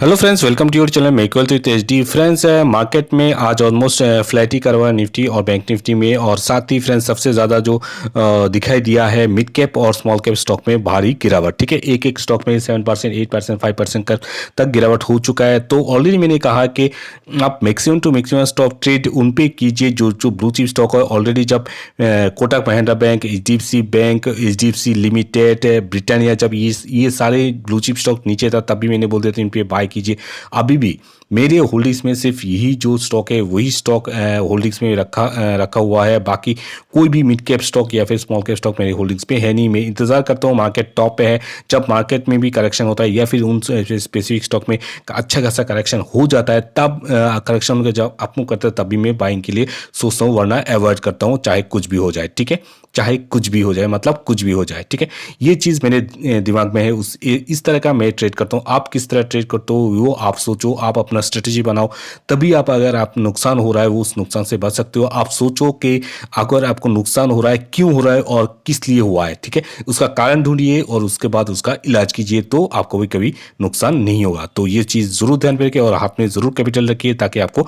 Hello friends, welcome to your channel make wealth with HD. Friends, market में आज almost flat ही कर हुआ है निफ्टी और बैंक निफ्टी में, और साथ ही फ्रेंड्स सबसे ज़्यादा जो दिखाई दिया है मिड कैप और स्मॉल कैप स्टॉक में भारी गिरावट। ठीक है, एक एक स्टॉक में 7%, 8%, 5% तक गिरावट हो चुका है। तो ऑलरेडी मैंने कहा कि आप maximum to maximum stock trade उन पे कीजिए जो ब्लू चिप स्टॉक है। ऑलरेडी जब Kotak Mahindra bank, HDFC bank, HDFC limited, Britannia, जब ये सारे ब्लू चिप स्टॉक नीचे था तब भी मैंने बोल दिया था इन पे बाय कीजिए। अभी भी मेरे होल्डिंग्स में सिर्फ यही जो स्टॉक है वही स्टॉक होल्डिंग्स में रखा हुआ है। बाकी कोई भी मिड कैप स्टॉक या फिर स्मॉल कैप स्टॉक मेरे होल्डिंग्स पे है नहीं। मैं इंतजार करता हूँ मार्केट टॉप पे है, जब मार्केट में भी करेक्शन होता है या फिर उन स्पेसिफिक स्टॉक में अच्छा खासा करेक्शन हो जाता है, तब करेक्शन में जब अपमूव करता है तब भी मैं बाइंग के लिए सोचता हूँ, वरना अवॉइड करता हूँ चाहे कुछ भी हो जाए। ठीक है, चाहे कुछ भी हो जाए, मतलब कुछ भी हो जाए। ठीक है, ये चीज़ मेरे दिमाग में है, इस तरह का मैं ट्रेड करता हूँ। आप किस तरह ट्रेड करते हो वो आप सोचो, आप अपना स्ट्रेटेजी बनाओ, तभी आप अगर आप नुकसान हो रहा है वो उस नुकसान से बच सकते हो। आप सोचो कि अगर आपको नुकसान हो रहा है क्यों हो रहा है और किस लिए हुआ है। ठीक है, उसका कारण ढूंढिए और उसके बाद उसका इलाज कीजिए, तो आपको भी कभी नुकसान नहीं होगा। तो ये चीज़ जरूर ध्यान में रखिए और हाथ में जरूर कैपिटल रखिए, ताकि आपको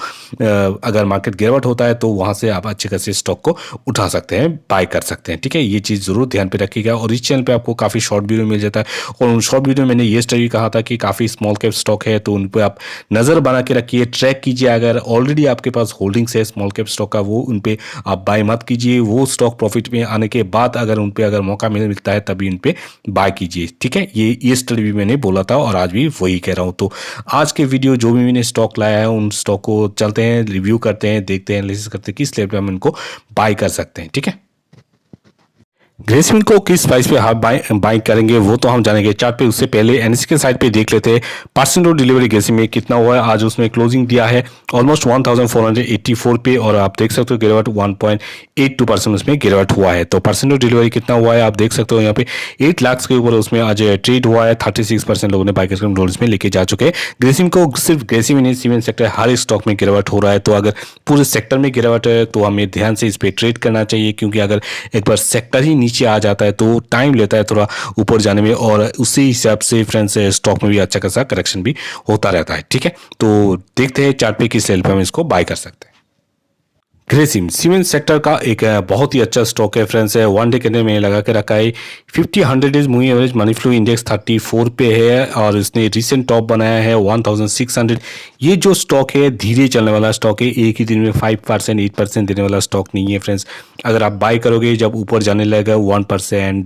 अगर मार्केट गिरावट होता है तो वहां से आप अच्छे खासे स्टॉक को उठा सकते हैं, बाय कर सकते हैं। ठीक है, ये चीज़ जरूर ध्यान पे रखिएगा। और इस चैनल पे आपको काफ़ी शॉर्ट वीडियो मिल जाता है, और उन शॉर्ट वीडियो में मैंने ये स्टडी कहा था कि काफ़ी स्मॉल कैप स्टॉक है तो उन पर आप नज़र बना के रखिए, ट्रैक कीजिए। अगर ऑलरेडी आपके पास होल्डिंग्स है स्मॉल कैप स्टॉक का, वो उन पे आप बाय मत कीजिए। वो स्टॉक प्रॉफिट में आने के बाद अगर उन पे अगर मौका मिलता है तभी उन पे बाय कीजिए। ठीक है, ये स्टडी भी मैंने बोला था और आज भी वही कह रहा हूँ। तो आज के वीडियो जो भी मैंने स्टॉक लाया है उन स्टॉक को चलते हैं, रिव्यू करते हैं, देखते हैं, एनालिसिस करते हैं किस लेवल पे हम इनको बाय कर सकते हैं। ठीक है, ग्रेसिम को किस प्राइस पे आप बाइंग करेंगे वो तो हम जानेंगे चार्ट पे। उससे पहले एनएससी के साइड पे देख लेते हैं परसेंट ऑफ डिलीवरी ग्रेसिम में कितना हुआ है। आज उसमें क्लोजिंग दिया है ऑलमोस्ट 1484 पे, और आप देख सकते हो गिरावट 1.82% उसमें गिरावट हुआ है। तो परसेंट ऑफ डिलीवरी कितना हुआ है आप देख सकते हो यहाँ पे 8 लाख के ऊपर उसमें आज ट्रेड हुआ है। 36% लोगों ने बाय करके डॉलर्स में लेके जा चुके हैं। ग्रेसिम को सिर्फ ग्रेसिम नहीं, सीमेंट सेक्टर हर स्टॉक में गिरावट हो रहा है। तो अगर पूरे सेक्टर में गिरावट है तो हमें ध्यान से इस पर ट्रेड करना चाहिए, क्योंकि अगर एक बार सेक्टर ही नीचे आ जाता है तो टाइम लेता है थोड़ा ऊपर जाने में, और उसी हिसाब से फ्रेंड्स स्टॉक में भी अच्छा खासा करेक्शन भी होता रहता है। ठीक है, तो देखते हैं चार्ट पे किस लेवल पे हम इसको बाय कर सकते हैं। ग्रेसिम सीमेंट सेक्टर का एक बहुत ही अच्छा स्टॉक है फ्रेंड्स। वन डे कैंडल में लगा के रखा है 50-100 days moving average money flow index 34 पे है, और इसने रिसेंट टॉप बनाया है 1600। ये जो स्टॉक है धीरे चलने वाला स्टॉक है, एक ही दिन में 5%, 8% देने वाला स्टॉक नहीं है फ्रेंड्स। अगर आप बाय करोगे जब ऊपर जाने लगेगा 1%,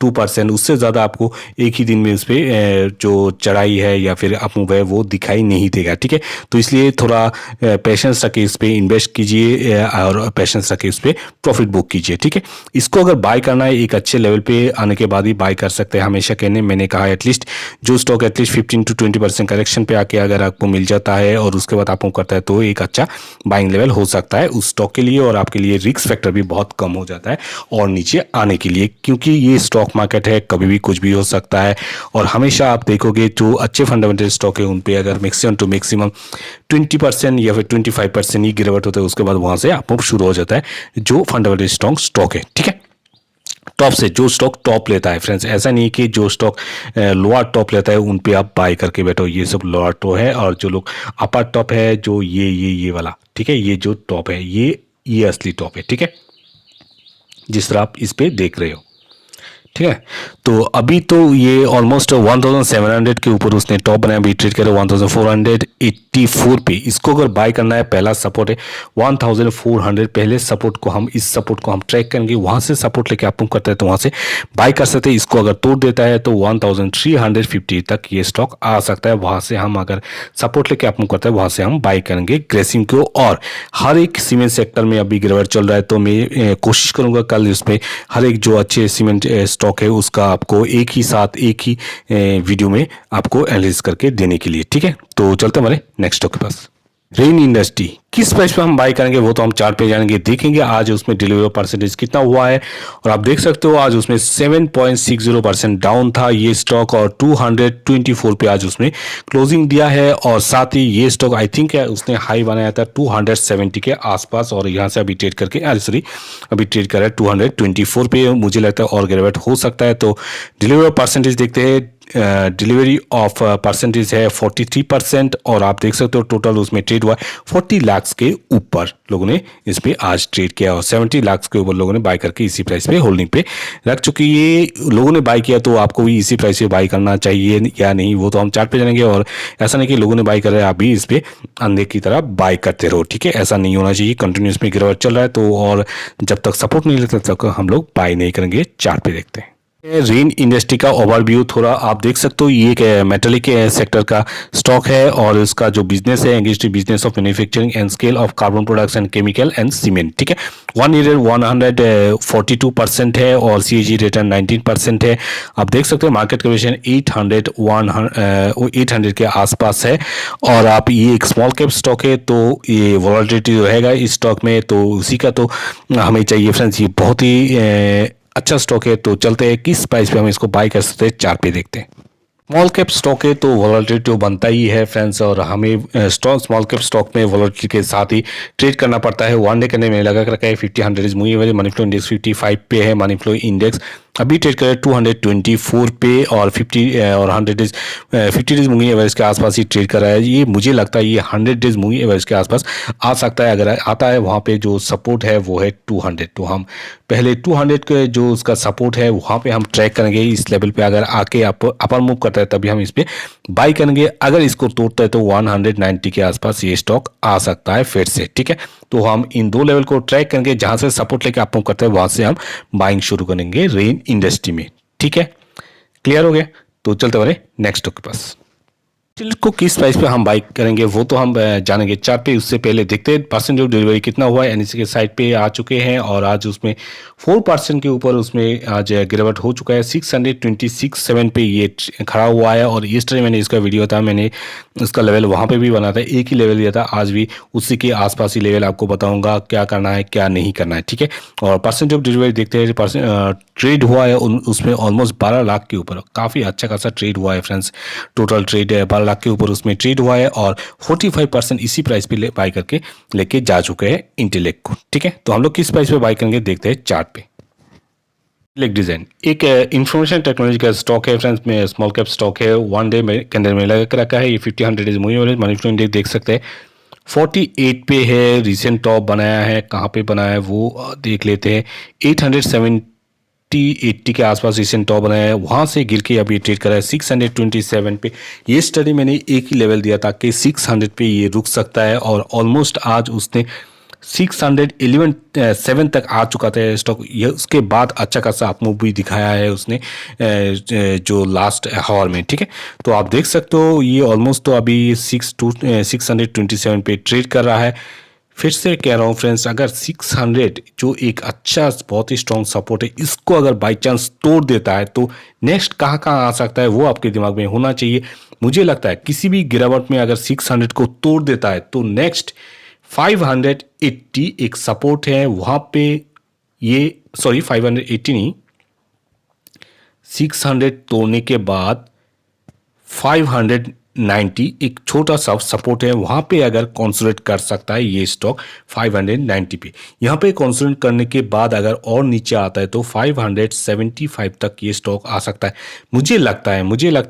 2%, उससे ज़्यादा आपको एक ही दिन में उस पर जो चढ़ाई है या फिर अपमूव है वो दिखाई नहीं देगा। ठीक है, तो इसलिए थोड़ा पेशेंस रख के इस पर इन्वेस्ट कीजिए और पेशेंस रख के उस पर प्रॉफिट बुक कीजिए। ठीक है, इसको अगर बाय करना है एक अच्छे लेवल पे आने के बाद ही बाय कर सकते हैं। हमेशा मैंने कहा एटलीस्ट जो स्टॉक एटलीस्ट 15 to 20% करेक्शन पे आके अगर आपको मिल जाता है और उसके बाद आपको करता है तो एक अच्छा बाइंग लेवल हो सकता है उस स्टॉक के लिए, और आपके लिए रिस्क फैक्टर भी बहुत कम हो जाता है और नीचे आने के लिए, क्योंकि ये स्टॉक मार्केट है, कभी भी कुछ भी हो सकता है। और हमेशा आप देखोगे जो अच्छे फंडामेंटल स्टॉक है उन पे अगर मैक्सिमम टू मैक्सिमम 20% या फिर 25% ही गिरावट होता है, उसके बाद वहां से आपको शुरू हो जाता है जो फंडामेंटल स्ट्रॉन्ग स्टॉक है। ठीक है, टॉप से जो स्टॉक टॉप लेता है फ्रेंड्स, ऐसा नहीं कि जो स्टॉक लोअर टॉप लेता है उन पे आप बाय करके बैठो, ये सब लोअर टॉप है। और जो लोग अपर टॉप है जो ये वाला, ठीक है, ये जो टॉप है ये असली टॉप है। ठीक है, जिस तरह आप इस पे देख रहे हो। ठीक है, तो अभी तो ये ऑलमोस्ट 1700 के ऊपर उसने टॉप बनाया, भी ट्रेड करे 1484 पे। इसको अगर बाय करना है, पहला सपोर्ट है 1400। पहले सपोर्ट को हम इस सपोर्ट को हम ट्रैक करेंगे, वहां से सपोर्ट लेके आप करते हैं तो वहां से बाय कर सकते हैं। इसको अगर तोड़ देता है तो 1350 तक ये स्टॉक आ सकता है। वहां से हम अगर सपोर्ट लेके आप करते हैं वहां से हम बाय करेंगे ग्रेसिम को। और हर एक सीमेंट सेक्टर में अभी गिरावट चल रहा है, तो मैं कोशिश करूंगा कल इसमें हर एक जो अच्छे सीमेंट स्टॉक है उसका आपको एक ही साथ एक ही वीडियो में आपको एनालिसिस करके देने के लिए। ठीक है, तो चलते हमारे नेक्स्ट स्टॉक के पास। रेन इंडस्ट्री किस प्राइस पे हम बाय करेंगे वो तो हम चार्ट पे जानेंगे, देखेंगे आज उसमें डिलीवरी परसेंटेज कितना हुआ है। और आप देख सकते हो आज उसमें 7.60% डाउन था ये स्टॉक, और 224 पे आज उसमें क्लोजिंग दिया है। और साथ ही ये स्टॉक आई थिंक उसने हाई बनाया था 270 के आसपास, और यहाँ से अभी ट्रेड करके अभी ट्रेड कर रहा है 224 पे। मुझे लगता है और गिरावट हो सकता है। तो डिलीवरी परसेंटेज देखते हैं, डिलीवरी ऑफ परसेंटेज है 43% और आप देख सकते हो टोटल उसमें ट्रेड हुआ 40 लाख के ऊपर लोगों ने इस पे आज ट्रेड किया और 70 लाख के ऊपर लोगों ने बाय करके इसी प्राइस पे होल्डिंग पे रख चुकी है। ये लोगों ने बाय किया तो आपको भी इसी प्राइस पे बाय करना चाहिए या नहीं, वो तो हम चार्ट पे जानेंगे। और ऐसा नहीं कि लोगों ने बाय कर रहे हैं आप भी इस पे अंधे की तरह बाय करते रहो, ठीक है, ऐसा नहीं होना चाहिए। कंटिन्यूस में गिरावट चल रहा है तो और जब तक सपोर्ट नहीं लगता तब तक हम लोग बाय नहीं करेंगे। चार्ट पे देखते हैं रेन इंडस्ट्री का ओवरव्यू थोड़ा आप देख सकते हो। ये एक मेटलिक सेक्टर का स्टॉक है और इसका जो बिजनेस है industry business of manufacturing and scale of carbon products and chemical and cement, ठीक है। 1 ईयर 142% है और CAG रिटर्न 19% है। आप देख सकते हो मार्केट कैपिटलाइजेशन 800 के आसपास है और आप ये एक स्मॉल कैप स्टॉक है तो ये वॉलेटिलिटी रहेगा इस स्टॉक में, तो उसी का तो हमें चाहिए फ्रेंड्स। ये बहुत ही अच्छा स्टॉक है तो चलते हैं किस प्राइस पे हम इसको बाय कर सकते हैं, चार्ट पे देखते हैं। स्मॉल कैप स्टॉक है तो वॉलेटिलिटी तो बनता ही है फ्रेंड्स और हमें स्मॉल कैप स्टॉक में वॉलेटिलिटी के साथ ही ट्रेड करना पड़ता है। 1 डे करने में लगा रखा है 50-100 is moving average, money flow index 55 पे है। मनी फ्लो इंडेक्स अभी ट्रेड करे 224 पे और 50 और 100 डेज 50 डेज मूविंग एवरेज के आसपास ही ट्रेड कर रहा है। ये मुझे लगता है ये 100 डेज मूविंग एवरेज के आसपास आ सकता है। अगर आता है वहाँ पे जो सपोर्ट है वो है 200, तो हम पहले 200 के जो उसका सपोर्ट है वहाँ पे हम ट्रैक करेंगे। इस लेवल पे अगर आके अपर मूव करता है तभी हम इस पे बाई करेंगे। अगर इसको तोड़ता है तो 190 के आसपास ये स्टॉक आ सकता है फिर से, ठीक है। तो हम इन दो लेवल को ट्रैक करेंगे, जहां से सपोर्ट लेके अप मूव करते हैं वहां से हम बाइंग शुरू करेंगे रेन इंडस्ट्री में, ठीक है। क्लियर हो गया, तो चलते बढ़े नेक्स्ट स्टॉक के पास। टिल्ट को किस प्राइस पे हम बाई करेंगे वो तो हम जानेंगे चार्ट पे। उससे पहले देखते हैं परसेंट ऑफ डिलीवरी कितना हुआ है। NSE के साइड पे आ चुके हैं और आज उसमें 4% के ऊपर उसमें आज गिरावट हो चुका है। 626.7 पे ये खड़ा हुआ है और इस तरह मैंने इसका वीडियो था, मैंने उसका लेवल वहाँ पे भी बना था, एक ही लेवल दिया था। आज भी उसी के आसपास ही लेवल आपको बताऊंगा क्या करना है क्या नहीं करना है, ठीक है। और परसेंट ऑफ डिलीवरी देखते हैं, ट्रेड हुआ है उसमें ऑलमोस्ट 12 लाख के ऊपर, काफ़ी अच्छा खासा ट्रेड हुआ है फ्रेंड्स। टोटल ट्रेड है 12 लाख के ऊपर उसमें ट्रेड हुआ है और 45% इसी प्राइस पे बाय करके लेके जा चुके हैं इंटेलेक्ट को, ठीक है। तो हम लोग किस प्राइस पे बाय करेंगे देखते हैं चार्ट पे। इंटेलेक्ट डिजाइन एक इंफॉर्मेशन टेक्नोलॉजी का स्टॉक है फ्रेंड्स, में स्मॉल कैप स्टॉक है। 1 डे में के अंदर में लगा रखा है। ये 50-100 is moving average, money flow index देख सकते हैं 48 पे है। रिसेंट टॉप बनाया है, कहाँ पे बनाया है वो देख लेते हैं। 870-80 के आसपास रिसेंट टॉप बनाया है, वहाँ से गिर के अभी ट्रेड करा है 627 पे। ये स्टडी मैंने एक ही लेवल दिया था कि 600 पे ये रुक सकता है और ऑलमोस्ट आज उसने 611.7 तक आ चुका था स्टॉक। ये उसके बाद अच्छा खासा अप मूव भी दिखाया है उसने जो लास्ट हावर में, ठीक है। तो आप देख सकते हो ये ऑलमोस्ट तो अभी 627 पे ट्रेड कर रहा है। फिर से कह रहा हूँ फ्रेंड्स, अगर 600 जो एक अच्छा बहुत ही स्ट्रॉन्ग सपोर्ट है, इसको अगर बाई चांस तोड़ देता है तो नेक्स्ट कहाँ कहाँ आ सकता है वो आपके दिमाग में होना चाहिए। मुझे लगता है किसी भी गिरावट में अगर 600 को तोड़ देता है तो नेक्स्ट 580 एक सपोर्ट है वहाँ पे। ये 580 नहीं, 600 तोड़ने के बाद 590 एक छोटा सा सपोर्ट है, वहाँ पे अगर कॉन्सोलिडेट कर सकता है ये स्टॉक 590 पे। यहाँ पे कॉन्सोलिडेट करने के बाद अगर और नीचे आता है तो 575 तक ये स्टॉक आ सकता है। मुझे लगता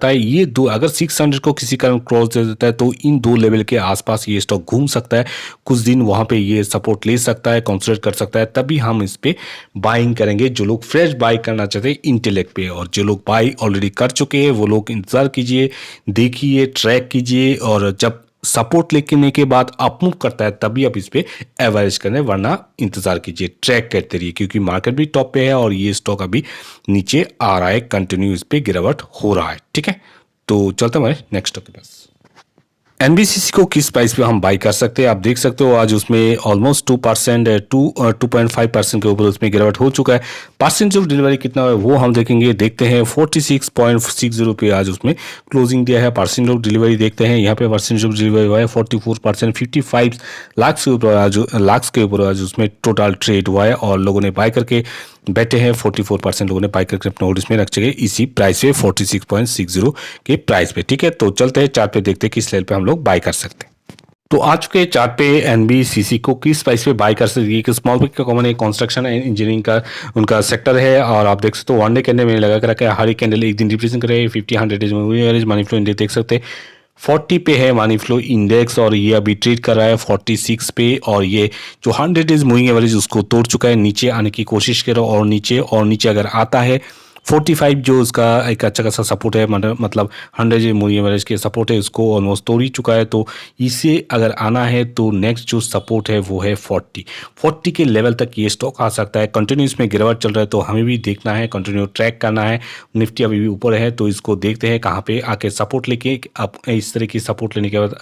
है ये दो, अगर 600 को किसी कारण क्रॉस दे देता है तो इन दो लेवल के आसपास ये स्टॉक घूम सकता है, कुछ दिन वहाँ पे ये सपोर्ट ले सकता है, कॉन्सोलिडेट कर सकता है, तभी हम इस पे बाइंग करेंगे। जो लोग फ्रेश बाई करना चाहते हैं इंटेलेक्ट पे, और जो लोग बाई ऑलरेडी कर चुके हैं वो लोग इंतजार कीजिए, देखिए, ट्रैक कीजिए और जब सपोर्ट लेने के बाद अप मूव करता है तभी आप इस पे एवरेज करें, वरना इंतजार कीजिए, ट्रैक करते रहिए, क्योंकि मार्केट भी टॉप पे है और ये स्टॉक अभी नीचे आ रहा है, कंटिन्यू इस पे गिरावट हो रहा है, ठीक है। तो चलते हमारे नेक्स्ट स्टॉक के पास। NBCC को किस प्राइस पे हम बाई कर सकते हैं आप देख सकते हो, आज उसमें ऑलमोस्ट 2.5% के ऊपर उसमें गिरावट हो चुका है। परसेंट ऑफ डिलीवरी कितना है वो हम देखेंगे, देखते हैं 46.60 पे आज उसमें क्लोजिंग दिया है। परसेंट ऑफ डिलीवरी देखते हैं, यहाँ पे परसेंट ऑफ डिलीवरी हुआ है 44%, 55 लाख के ऊपर आज उसमें टोटल ट्रेड हुआ है और लोगों ने बाय करके बैठे हैं। 44% लोगों ने बाय करके अपने होल्ड्स में रख चुके इसी प्राइस पे 46.60 के प्राइस पे, ठीक है। तो चलते हैं चार्ट पे देखते हैं किस लेवल पे हम लोग बाय कर सकते हैं। तो आ चुके हैं चार्ट पे एनबीसीसी को किस प्राइस पे बाय कर सकती है कि स्मॉल पिक का कॉमन है कंस्ट्रक्शन एंड इंजीनियरिंग का उनका सेक्टर है और आप देख सकते हो वन डे कैंडल में लगा कर रखा है। हर एक कैंडल एक दिन रिप्रेजेंट कर रहे हैं 50 100 एवरेज मनी फ्लो इंडेक्स देख सकते हैं 40 पे है मनी फ्लो इंडेक्स और ये अभी ट्रेड कर रहा है 46 पे और ये जो 100 डेज मूविंग एवरेज उसको तोड़ चुका है। नीचे आने की कोशिश करो और नीचे अगर आता है 45 जो उसका एक अच्छा खासा सपोर्ट है मतलब 100 मूविंग एवरेज के सपोर्ट है उसको ऑलमोस्ट तोड़ ही चुका है। तो इसे अगर आना है तो नेक्स्ट जो सपोर्ट है वो है 40 के लेवल तक ये स्टॉक आ सकता है। कंटिन्यू इसमें गिरावट चल रहा है तो हमें भी देखना है, कंटिन्यू ट्रैक करना है। निफ्टी अभी भी ऊपर है तो इसको देखते हैं कहाँ पे आके सपोर्ट लेके अब इस तरह की सपोर्ट लेने के बाद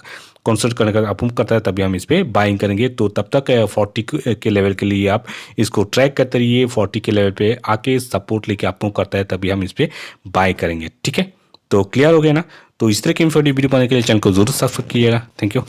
कंसल्ट करने का अप्रूव करता है तभी हम इस पर बाइंग करेंगे। तो तब तक 40 के लेवल के लिए आप इसको ट्रैक करते रहिए। 40 के लेवल पे आके सपोर्ट लेके अप्रूव करता है तभी हम इस पर बाय करेंगे। ठीक है, तो क्लियर हो गया ना। तो इस तरह की वीडियो बनाने के लिए चैनल को जरूर सब्सक्राइब कीजिएगा। Thank you.